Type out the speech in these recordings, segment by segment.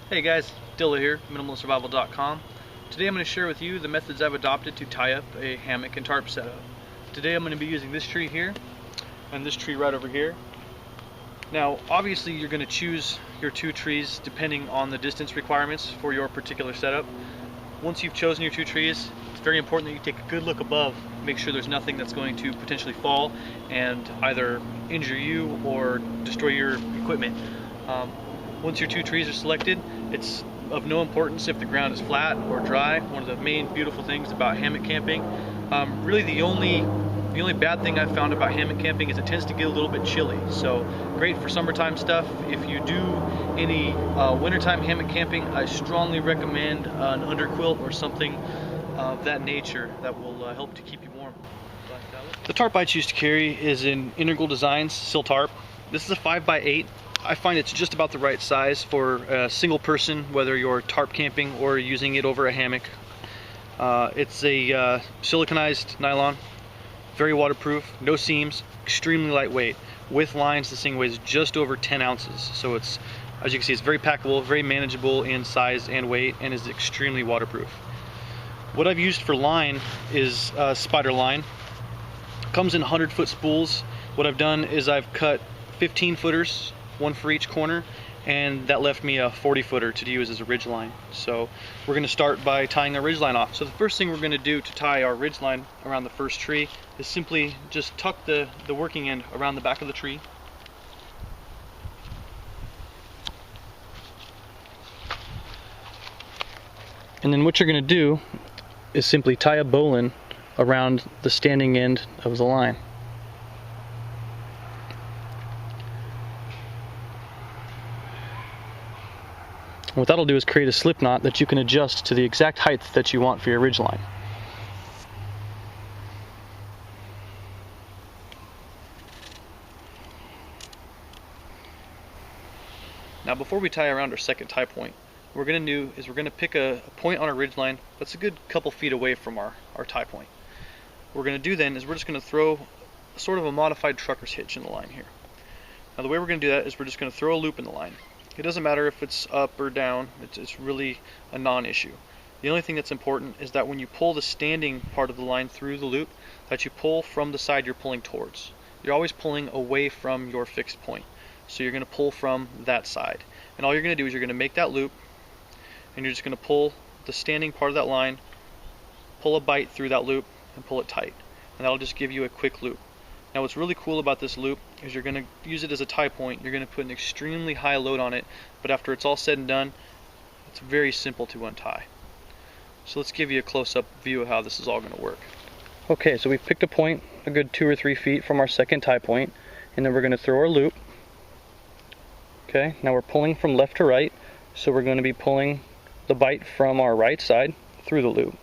Hey guys, Dilla here, minimalsurvival.com. Today I'm going to share with you the methods I've adopted to tie up a hammock and tarp setup. Today I'm going to be using this tree here and this tree right over here. Now obviously you're going to choose your two trees depending on the distance requirements for your particular setup. Once you've chosen your two trees, it's very important that you take a good look above, make sure there's nothing that's going to potentially fall and either injure you or destroy your equipment. Once your two trees are selected, it's of no importance if the ground is flat or dry. One of the main beautiful things about hammock camping, really the only bad thing I've found about hammock camping is it tends to get a little bit chilly. So great for summertime stuff. If you do any wintertime hammock camping, I strongly recommend an underquilt or something of that nature that will help to keep you warm. The tarp I choose to carry is in Integral Designs Sill Tarp. This is a 5x8. I find it's just about the right size for a single person, whether you're tarp camping or using it over a hammock. It's a siliconized nylon, very waterproof, no seams, extremely lightweight. With lines, this thing weighs just over 10 ounces. So it's, as you can see, it's very packable, very manageable in size and weight, and is extremely waterproof. What I've used for line is spider line. Comes in 100-foot spools. What I've done is I've cut 15 footers, one for each corner, and that left me a 40-footer to use as a ridge line. So we're going to start by tying our ridge line off. So the first thing we're going to do to tie our ridge line around the first tree is simply just tuck the working end around the back of the tree. And then what you're going to do is simply tie a bowline around the standing end of the line. What that'll do is create a slip knot that you can adjust to the exact height that you want for your ridge line. Now before we tie around our second tie point, what we're going to do is we're going to pick a point on our ridge line that's a good couple feet away from our tie point. What we're going to do then is we're just going to throw sort of a modified trucker's hitch in the line here. Now the way we're going to do that is we're just going to throw a loop in the line. It doesn't matter if it's up or down, it's really a non-issue. The only thing that's important is that when you pull the standing part of the line through the loop, that you pull from the side you're pulling towards. You're always pulling away from your fixed point. So you're going to pull from that side. And all you're going to do is you're going to make that loop, and you're just going to pull the standing part of that line, pull a bite through that loop, and pull it tight. And that'll just give you a quick loop. Now what's really cool about this loop is you're going to use it as a tie point. You're going to put an extremely high load on it, but after it's all said and done, it's very simple to untie. So let's give you a close-up view of how this is all going to work. Okay, so we've picked a point a good 2 or 3 feet from our second tie point, and then we're going to throw our loop. Okay, now we're pulling from left to right, so we're going to be pulling the bite from our right side through the loop.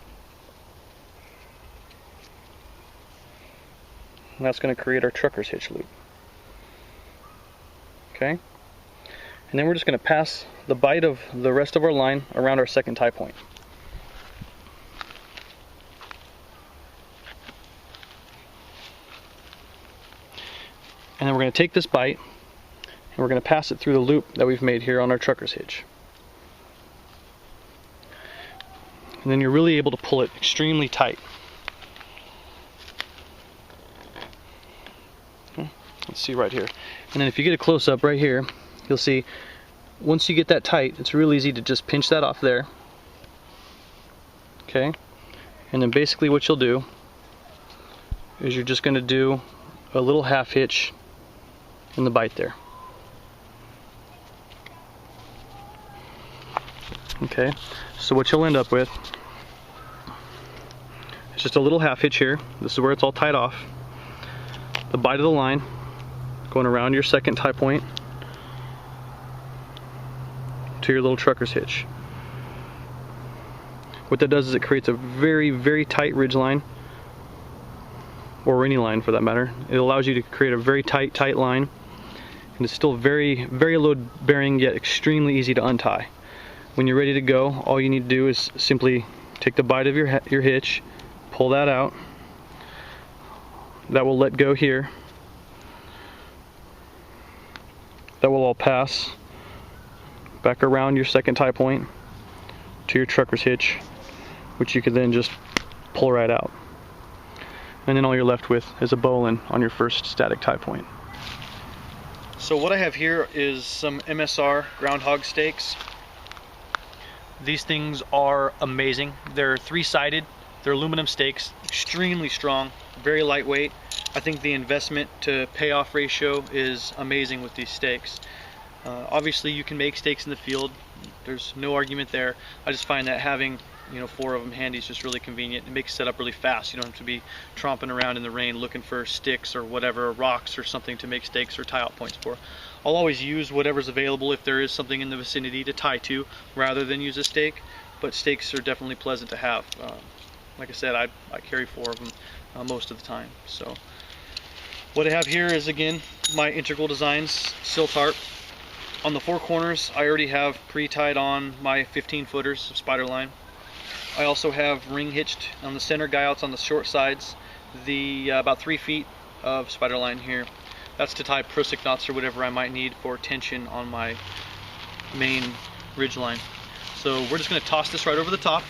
And that's going to create our trucker's hitch loop. Okay? And then we're just going to pass the bite of the rest of our line around our second tie point. And then we're going to take this bite and we're going to pass it through the loop that we've made here on our trucker's hitch. And then you're really able to pull it extremely tight. Let's see right here. And then if you get a close-up right here, you'll see once you get that tight, it's real easy to just pinch that off there. Okay? And then basically what you'll do is you're just going to do a little half hitch in the bite there. Okay? So what you'll end up with is just a little half hitch here. This is where it's all tied off. The bite of the line going around your second tie point to your little trucker's hitch. What that does is it creates a very, very tight ridge line, or any line for that matter. It allows you to create a very tight line, and it's still very, very load bearing yet extremely easy to untie. When you're ready to go, all you need to do is simply take the bite of your hitch, pull that out. That will let go here. That will all pass back around your second tie point to your trucker's hitch, which you can then just pull right out. And then all you're left with is a bowline on your first static tie point. So what I have here is some MSR groundhog stakes. These things are amazing. They're three-sided, they're aluminum stakes, extremely strong, very lightweight. I think the investment to payoff ratio is amazing with these stakes. Obviously you can make stakes in the field, there's no argument there. I just find that having 4 of them handy is just really convenient. It makes setup really fast. You don't have to be tromping around in the rain looking for sticks or whatever, rocks or something to make stakes or tie out points for. I'll always use whatever's available if there is something in the vicinity to tie to rather than use a stake, but stakes are definitely pleasant to have. Like I said, I carry 4 of them most of the time. So what I have here is, again, my Integral Designs sill tarp. On the 4 corners I already have pre-tied on my 15 footers of spider line. I also have ring hitched on the center guyouts on the short sides, about 3 feet of spider line here. That's to tie prusik knots or whatever I might need for tension on my main ridge line. So we're just going to toss this right over the top.